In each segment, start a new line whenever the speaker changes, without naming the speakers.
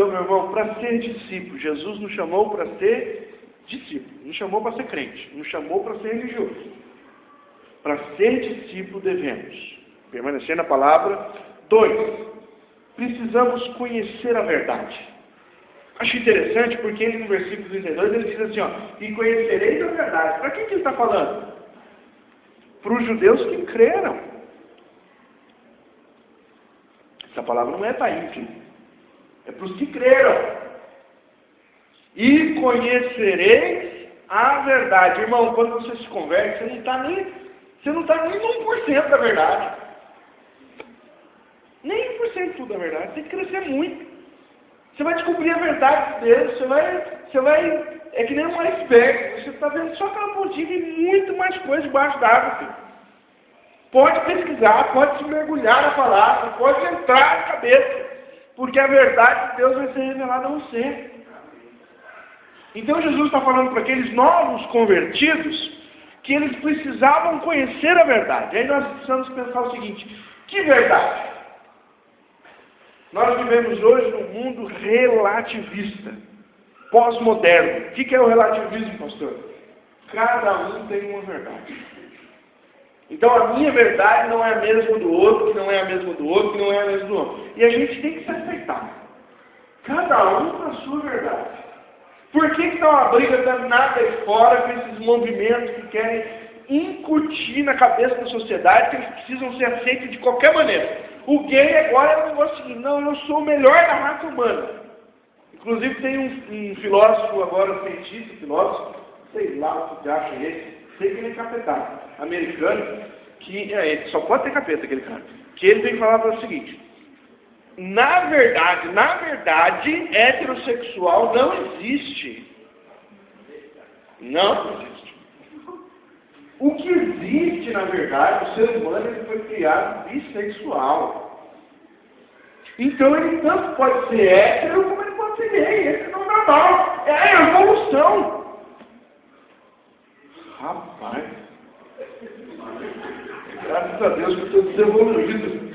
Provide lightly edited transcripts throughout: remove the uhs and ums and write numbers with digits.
Então, meu irmão, para ser discípulo, Jesus nos chamou para ser discípulo, nos chamou para ser crente, nos chamou para ser religioso. Para ser discípulo devemos permanecer na palavra. 2, precisamos conhecer a verdade. Acho interessante porque ele no versículo 32 ele diz assim, ó, e conhecereis a verdade. Para quem que ele está falando? Para os judeus que creram. Essa palavra não é para ímpio, é para os que creram. E conhecereis a verdade. Irmão, quando você se converte, você não está nem 1% da verdade. Nem 1% tudo da verdade. Tem que crescer muito. Você vai descobrir a verdade de Deus. Você vai é que nem um iceberg. Você está vendo só aquela pontinha e muito mais coisa debaixo d'água, filho. Pode pesquisar, pode se mergulhar na palavra, pode entrar na cabeça. Porque a verdade de Deus vai ser revelada a você. Então Jesus está falando para aqueles novos convertidos que eles precisavam conhecer a verdade. Aí nós precisamos pensar o seguinte: que verdade? Nós vivemos hoje num mundo relativista, pós-moderno. O que é o relativismo, pastor? Cada um tem uma verdade. Então a minha verdade não é a mesma do outro, que não é a mesma do outro, que não é a mesma do outro. E a gente tem que se aceitar. Cada um com a sua verdade. Por que está uma briga danada aí fora com esses movimentos que querem incutir na cabeça da sociedade que eles precisam ser aceitos de qualquer maneira? O gay agora é um negócio seguinte: não, eu sou o melhor da raça humana. Inclusive tem um filósofo agora, cientista, filósofo, sei lá o que acha esse, sei que ele é capetado, americano, que ele só pode ter capeta aquele cara, que ele vem falar para o seguinte: na verdade, heterossexual não existe. Não existe. O que existe, na verdade, o ser humano ele foi criado bissexual. Então ele tanto pode ser hétero como ele pode ser gay. Esse não é normal. É a evolução. Rapaz. Graças a Deus que eu estou desenvolvido.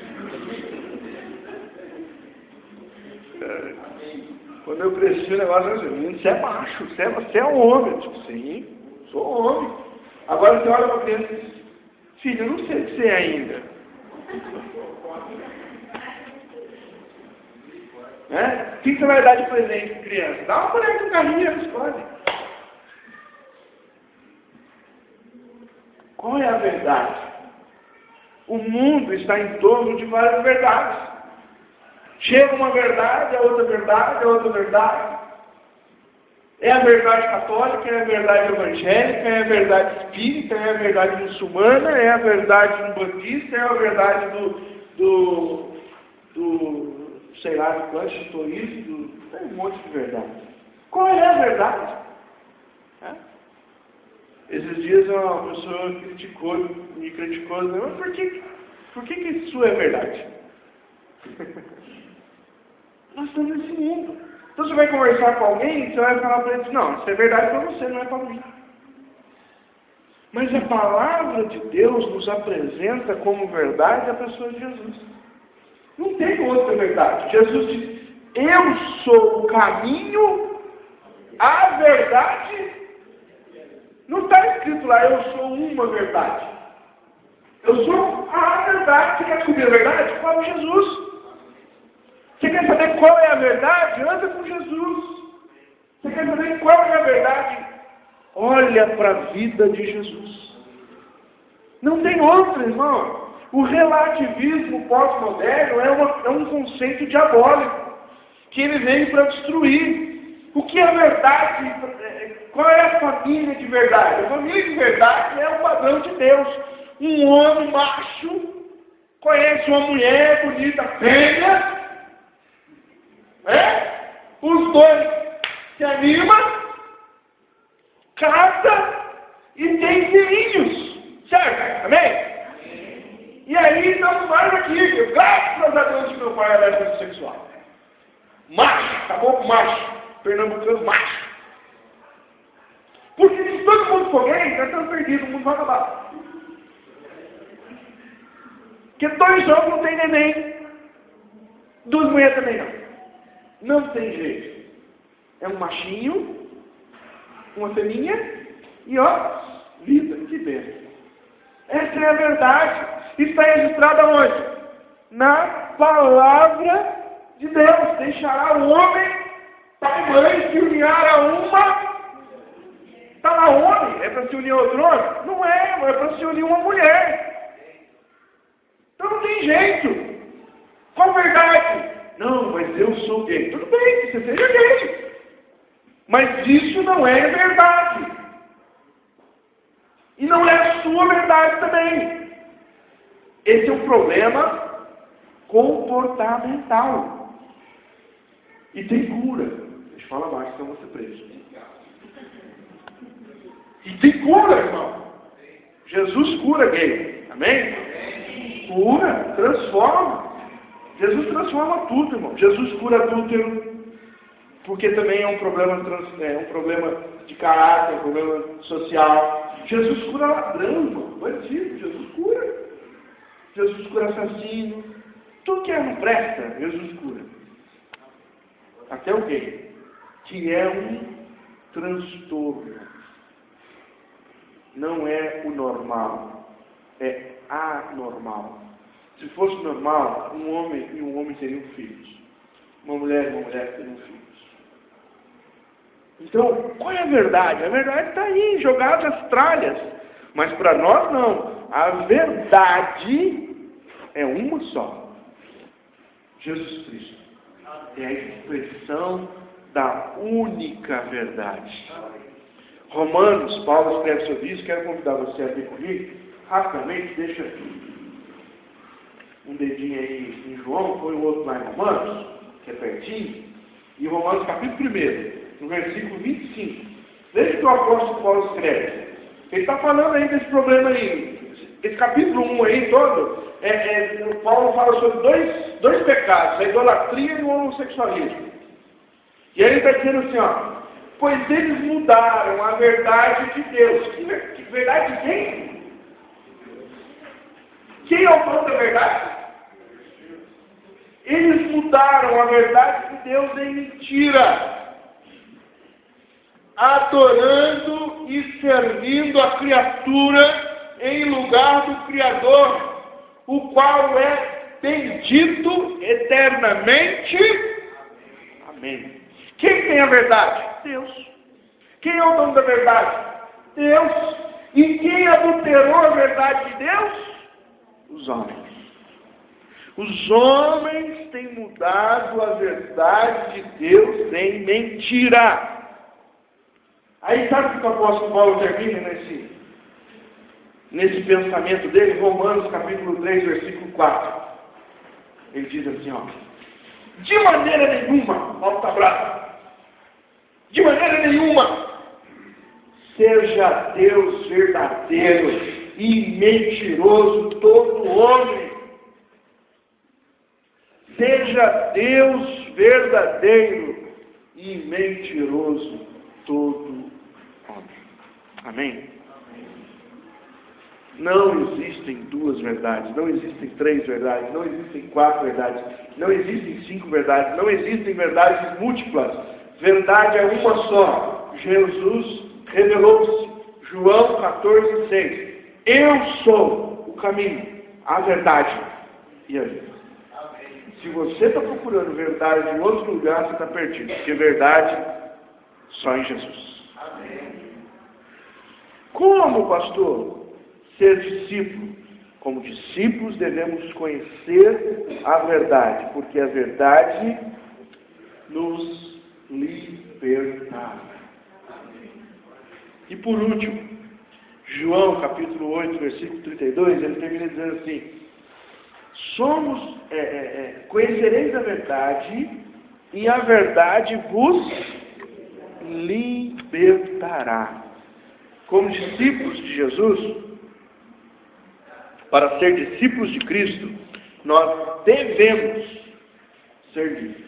Quando eu cresci o negócio era assim: você é macho, você é um homem. Eu digo: sim, sou homem. Agora você olha para a criança e diz: filho, eu não sei o que você é ainda. Né? O que você vai dar de presente para a criança? Dá uma colher de carrinho e ela escolhe. Qual é a verdade? O mundo está em torno de várias verdades. Chega uma verdade, a outra verdade, a outra verdade. É a verdade católica, é a verdade evangélica, é a verdade espírita, é a verdade muçulmana, é a verdade umbandista, é a verdade do sei lá, do constitucionalismo, tem um monte de verdade. Qual é a verdade? Esses dias uma pessoa me criticou, mas por que isso é verdade? Nós estamos nesse mundo. Então você vai conversar com alguém, você vai falar para ele: não, isso é verdade para você, não é para mim. Mas a palavra de Deus nos apresenta como verdade a pessoa de Jesus. Não tem outra verdade. Jesus diz: eu sou o caminho, a verdade. Não está escrito lá: eu sou uma verdade. Eu sou a verdade. Você quer descobrir a verdade? Fala com Jesus. Você quer saber qual é a verdade? Anda com Jesus. Você quer saber qual é a verdade? Olha para a vida de Jesus. Não tem outra, irmão. O relativismo pós-moderno é um conceito diabólico, que ele veio para destruir. O que é a verdade? Qual é a família de verdade? A família de verdade é o padrão de Deus. Um homem macho conhece uma mulher bonita, fêmea. Os dois se animam, casa e tem filhinhos, certo? Amém? E aí nós mais aqui, graças a Deus que meu pai é heterossexual. Macho, tá bom com macho, pernambucano macho. Porque se todo mundo for gay, nós estamos perdidos, o mundo vai acabar. Porque 2 homens não tem neném, 2 mulheres também não. Não tem jeito. É um machinho, uma fêmea e ó, vida, que bênção. Essa é a verdade. Está registrada onde? Na palavra de Deus. Deixará o homem, pai e mãe, se unir a uma. Está lá homem? É para se unir a outro homem? Não é para se unir uma mulher. Então não tem jeito. Qual verdade? Não, mas eu sou gay. Tudo bem, que você seja gay. Mas isso não é verdade. E não é a sua verdade também. Esse é um problema comportamental. E tem cura. Deixa eu falar mais, senão eu vou ser preso. E tem cura, irmão. Jesus cura gay. Amém? Cura, transforma. Jesus transforma tudo, irmão. Jesus cura adúltero. Porque também é um problema de caráter, um problema social. Jesus cura ladrão, irmão. Bandido, Jesus cura. Jesus cura assassino. Tudo que não presta, Jesus cura. Até o gay, que é um transtorno. Não é o normal. É anormal. Se fosse normal, um homem teriam filhos. Uma mulher teriam filhos. Então, qual é a verdade? A verdade está aí, jogada às tralhas. Mas para nós não. A verdade é uma só. Jesus Cristo. É a expressão da única verdade. Romanos, Paulo escreve sobre isso. Quero convidar você a ver comigo. Rapidamente, deixa um dedinho aí em João, põe o outro lá em Romanos, que é pertinho. E Romanos capítulo 1. No versículo 25. Veja o que o apóstolo Paulo escreve. Ele está falando aí desse problema aí. Esse capítulo 1 aí todo, o Paulo fala sobre dois pecados, a idolatria e o homossexualismo. E aí ele está dizendo assim, ó, pois eles mudaram a verdade de Deus. Que verdade de quem? Quem é o dono da verdade? Eles mudaram a verdade de Deus em mentira, adorando e servindo a criatura em lugar do Criador, o qual é bendito eternamente. Amém. Quem tem a verdade? Deus. Quem é o dono da verdade? Deus. E quem adulterou a verdade de Deus? Os homens. Os homens têm mudado a verdade de Deus em mentira. Aí sabe o que o apóstolo Paulo termina nesse pensamento dele? Romanos capítulo 3, versículo 4. Ele diz assim, ó. De maneira nenhuma, Paulo está bravo. De maneira nenhuma, seja Deus verdadeiro e mentiroso todo homem. Seja Deus verdadeiro e mentiroso todo homem. Amém? Não existem duas verdades, não existem três verdades, não existem quatro verdades, não existem cinco verdades, não existem verdades múltiplas. Verdade é uma só. Jesus revelou-se. João 14,6. Eu sou o caminho, a verdade e a vida. Se você está procurando verdade em outro lugar, você está perdido. Porque verdade só em Jesus. Como, pastor? Ser discípulo. Como discípulos devemos conhecer a verdade, porque a verdade nos libertará. E por último, João capítulo 8, versículo 32, ele termina dizendo assim, conhecereis a verdade, e a verdade vos libertará. Como discípulos de Jesus, para ser discípulos de Cristo, nós devemos ser livres.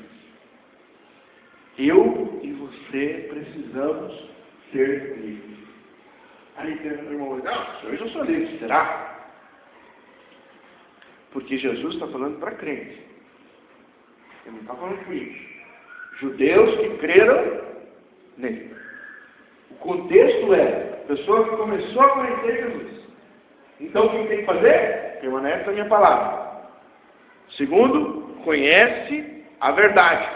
Eu e você precisamos ser livres. Aí tem um irmão, não, eu já sou livre, será? Porque Jesus está falando para crente. Ele não está falando com isso. Judeus que creram nele. O contexto é a pessoa que começou a conhecer Jesus. Então o que tem que fazer? Permanece na minha palavra. Segundo, conhece a verdade.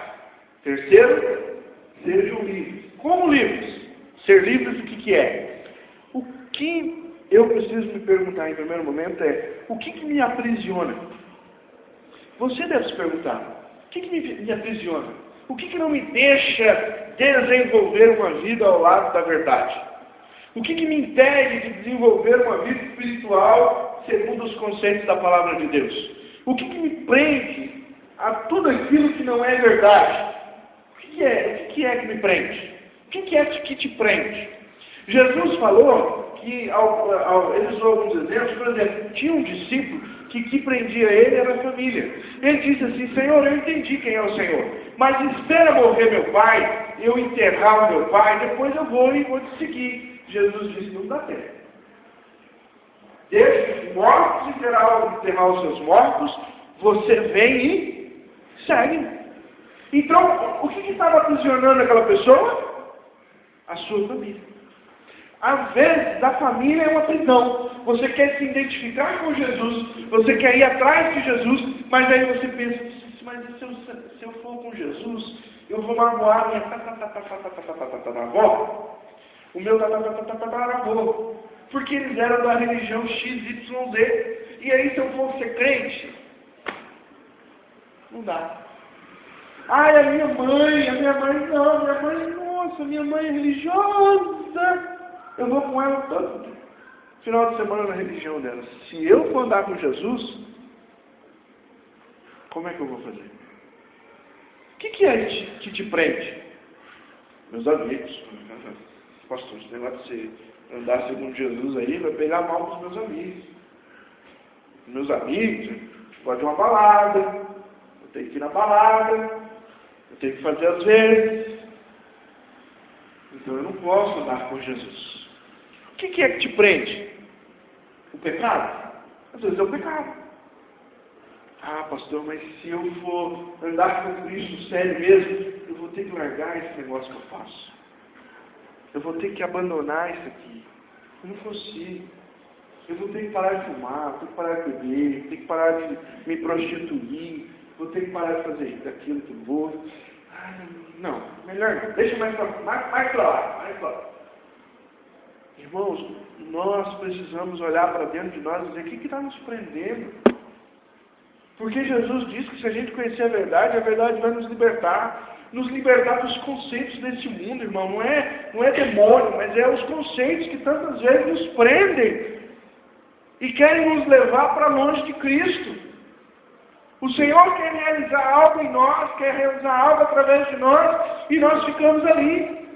Terceiro, sejam livres. Como livres? Ser livres do que é? O que eu preciso me perguntar em primeiro momento é, o que me aprisiona? Você deve se perguntar, o que me aprisiona? O que não me deixa desenvolver uma vida ao lado da verdade? O que me impede de desenvolver uma vida espiritual segundo os conceitos da palavra de Deus? O que me prende a tudo aquilo que não é verdade? O que é que me prende? O que é que te prende? Jesus falou que, ele usou alguns exemplos, por exemplo, tinha um discípulo que prendia ele era a família. Ele disse assim, Senhor, eu entendi quem é o Senhor, mas espera morrer meu pai, eu enterrar o meu pai, depois eu vou te seguir. Jesus disse, não dá tempo. Deixe os mortos enterrar os seus mortos, você vem e segue. Então, o que estava aprisionando aquela pessoa? A sua família. Às vezes, a família é uma prisão. Você quer se identificar com Jesus, você quer ir atrás de Jesus, mas aí você pensa, mas se eu for com Jesus, eu vou magoar minha avó, o meu tataravô, porque eles eram da religião XYZ. E aí, se eu for ser crente, não dá. Ai, a minha mãe, nossa, minha mãe é religiosa. Eu vou com ela todo final de semana na religião dela. Se eu for andar com Jesus, como é que eu vou fazer? O que é que te prende? Meus amigos. Pastor, esse negócio de você andar segundo Jesus aí, vai pegar mal com os meus amigos. Meus amigos, pode ir uma balada, eu tenho que ir na balada, eu tenho que fazer as vezes. Então eu não posso andar com Jesus. O que é que te prende? O pecado? Às vezes é o pecado. Ah, pastor, mas se eu for andar com Cristo sério mesmo, eu vou ter que largar esse negócio que eu faço. Eu vou ter que abandonar isso aqui. Eu não consigo. Eu vou ter que parar de fumar, vou ter que parar de beber, vou ter que parar de me prostituir, vou ter que parar de fazer aquilo que eu vou. Não, melhor não. Deixa mais pra lá. Irmãos, nós precisamos olhar para dentro de nós e dizer, o que está nos prendendo? Porque Jesus disse que se a gente conhecer a verdade vai nos libertar dos conceitos desse mundo, irmão. Não é demônio, mas é os conceitos que tantas vezes nos prendem e querem nos levar para longe de Cristo. O Senhor quer realizar algo em nós, quer realizar algo através de nós, e nós ficamos ali,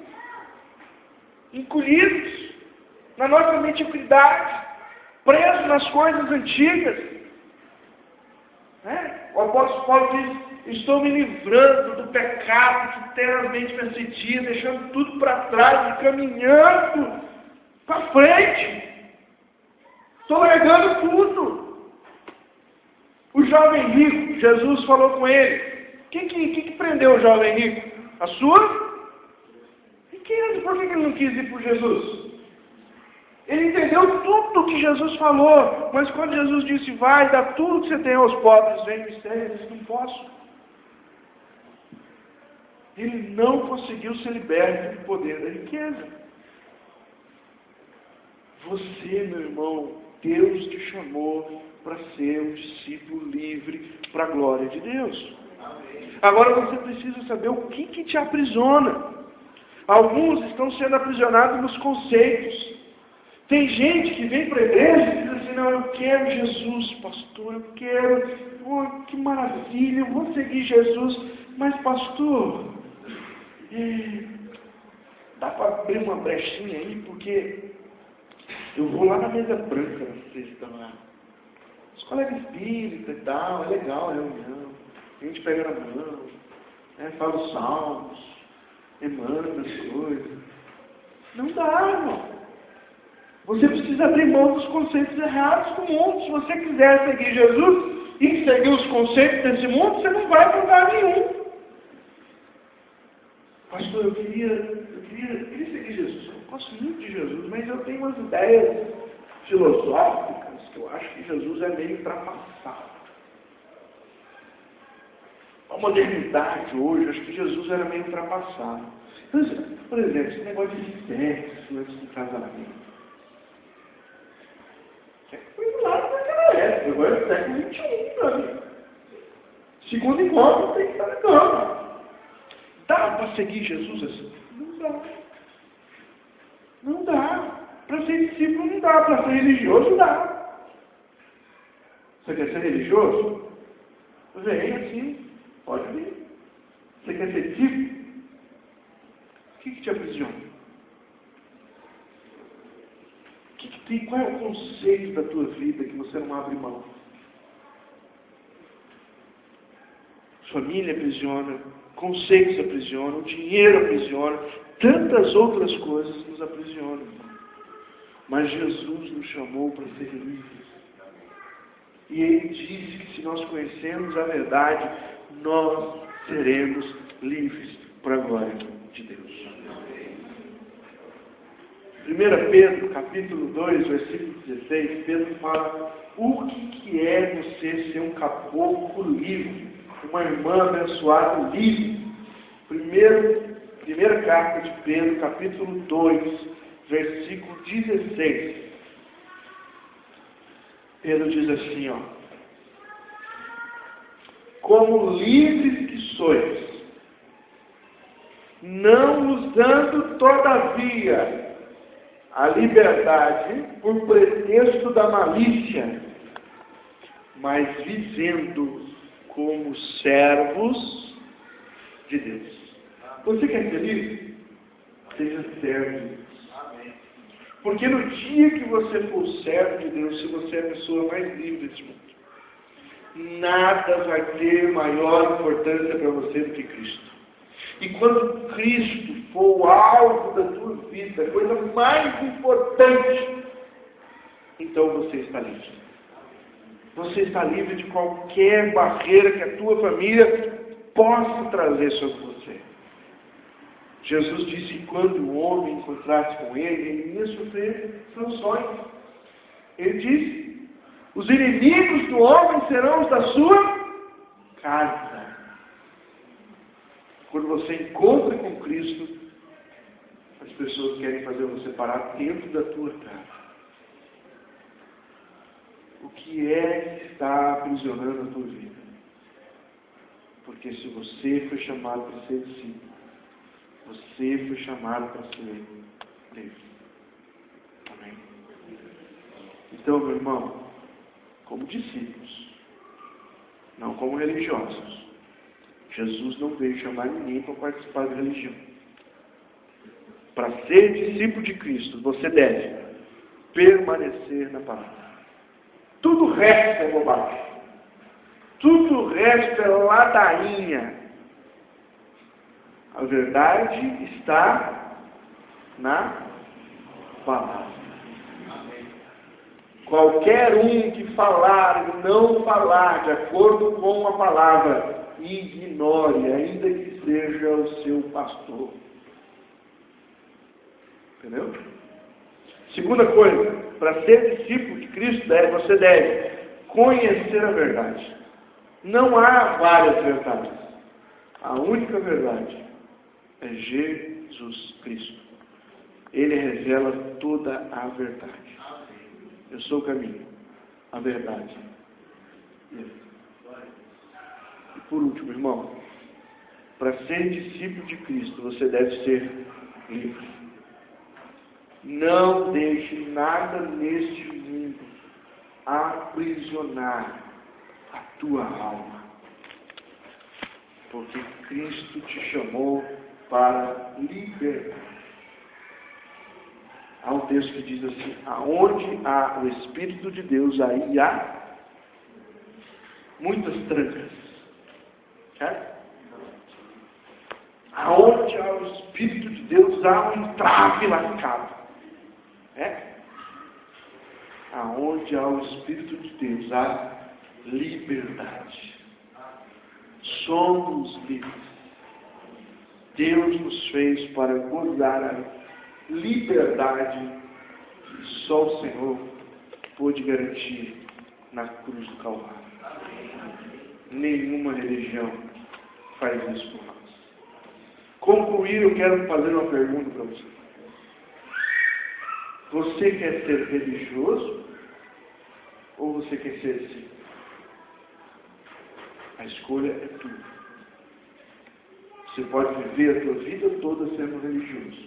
encolhidos na nossa mediocridade, presos nas coisas antigas. O apóstolo Paulo diz, estou me livrando do pecado que eternamente me assedia, deixando tudo para trás e caminhando para frente. Estou largando tudo. O jovem rico, Jesus falou com ele. O que prendeu o jovem rico? A sua riqueza. Por que ele não quis ir por Jesus? Ele entendeu tudo que Jesus falou, mas quando Jesus disse, vai, dá tudo que você tem aos pobres, vem me segue, ele disse, não posso. Ele não conseguiu ser liberto do poder da riqueza. Você, meu irmão, Deus te chamou para ser um discípulo livre para a glória de Deus. Agora você precisa saber o que te aprisiona. Alguns estão sendo aprisionados nos conceitos. Tem gente que vem para a igreja e diz assim, não, eu quero Jesus, pastor, eu quero, que maravilha, eu vou seguir Jesus, mas pastor, dá para abrir uma brechinha aí, porque eu vou lá na mesa branca na sexta lá. Os colegas espíritas e tal, é legal a reunião, a gente pega na mão, fala os salmos, emana as coisas. Não dá, irmão. Você precisa abrir mão dos conceitos errados do mundo. Se você quiser seguir Jesus e seguir os conceitos desse mundo, você não vai para lugar nenhum. Pastor, eu queria seguir Jesus. Eu gosto muito de Jesus, mas eu tenho umas ideias filosóficas que eu acho que Jesus é meio ultrapassado. A modernidade hoje, acho que Jesus era meio ultrapassado. Então, por exemplo, esse negócio de sexo antes do casamento. Foi do lado daquela época, agora é século XXI, sabe? Segundo encontro, tem que estar na cama. Dá para seguir Jesus assim? Não dá. Não dá. Para ser discípulo não dá. Para ser religioso dá. Você quer ser religioso? Vem assim. Pode vir. Você quer ser discípulo? O que te aprisiona? Qual é o conceito da tua vida que você não abre mão? Família aprisiona, conceitos aprisionam, dinheiro aprisiona, tantas outras coisas nos aprisionam. Mas Jesus nos chamou para ser livres. E Ele disse que se nós conhecermos a verdade, nós seremos livres para a glória de Deus. 1 Pedro, capítulo 2, versículo 16, Pedro fala: o que é você ser um caboclo livre, uma irmã abençoada livre? Primeira carta de Pedro, capítulo 2, versículo 16. Pedro diz assim, ó: como livres que sois, não usando todavia a liberdade por pretexto da malícia, mas vivendo como servos de Deus. Você quer ser livre? Seja servo de Deus. Porque no dia que você for servo de Deus, se você é a pessoa mais livre desse mundo, nada vai ter maior importância para você do que Cristo. E quando Cristo for o alvo da tua vida, a coisa mais importante, então você está livre. Você está livre de qualquer barreira que a tua família possa trazer sobre você. Jesus disse que quando o homem encontrasse com ele ia sofrer sanções. Ele disse: os inimigos do homem serão os da sua casa. Quando você encontra com Cristo, as pessoas querem fazer você parar dentro da tua casa. O que é que está aprisionando a tua vida? Porque se você foi chamado para ser discípulo, você foi chamado para ser livre. Amém? Então, meu irmão, como discípulos, não como religiosos, Jesus não veio chamar ninguém para participar da religião. Para ser discípulo de Cristo, você deve permanecer na palavra. Tudo o resto é bobagem. Tudo o resto é ladainha. A verdade está na palavra. Qualquer um que falar e não falar de acordo com a palavra, ignore, ainda que seja o seu pastor. Entendeu? Segunda coisa, para ser discípulo de Cristo, você deve conhecer a verdade. Não há várias verdades. A única verdade é Jesus Cristo. Ele revela toda a verdade. Eu sou o caminho, a verdade. E por último, irmão, para ser discípulo de Cristo, você deve ser livre. Não deixe nada neste mundo aprisionar a tua alma. Porque Cristo te chamou para libertar. Há um texto que diz assim: aonde há o Espírito de Deus, aí há muitas trancas. Certo? Aonde há o Espírito de Deus, há um entrave lascado. Aonde há o Espírito de Deus, há liberdade. Somos livres. Deus nos fez para gozar a liberdade que só o Senhor pôde garantir na cruz do Calvário. Nenhuma religião faz isso por nós. Concluir, eu quero fazer uma pergunta para você. Você quer ser religioso ou você quer ser assim? A escolha é tua. Você pode viver a tua vida toda sendo religioso.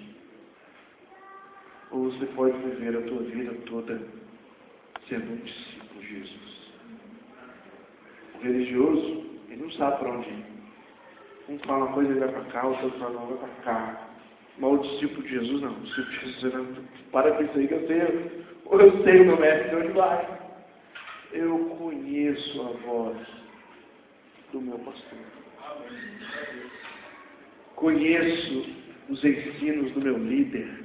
Ou você pode viver a tua vida toda sendo um discípulo de Jesus. O religioso, ele não sabe para onde ir. Um fala uma coisa e vai para cá, o outro fala vai para cá. Mas o discípulo de Jesus não. O discípulo de Jesus não. Para com isso aí que eu sei. Ou eu sei o meu mestre de onde vai. Eu conheço a voz do meu pastor. Conheço os ensinos do meu líder.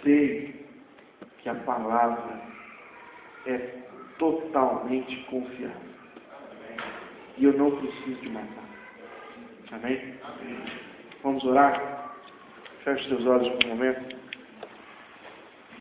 Sei que a palavra é totalmente confiável. E eu não preciso de mais nada. Amém? Vamos orar? Feche seus olhos por um momento.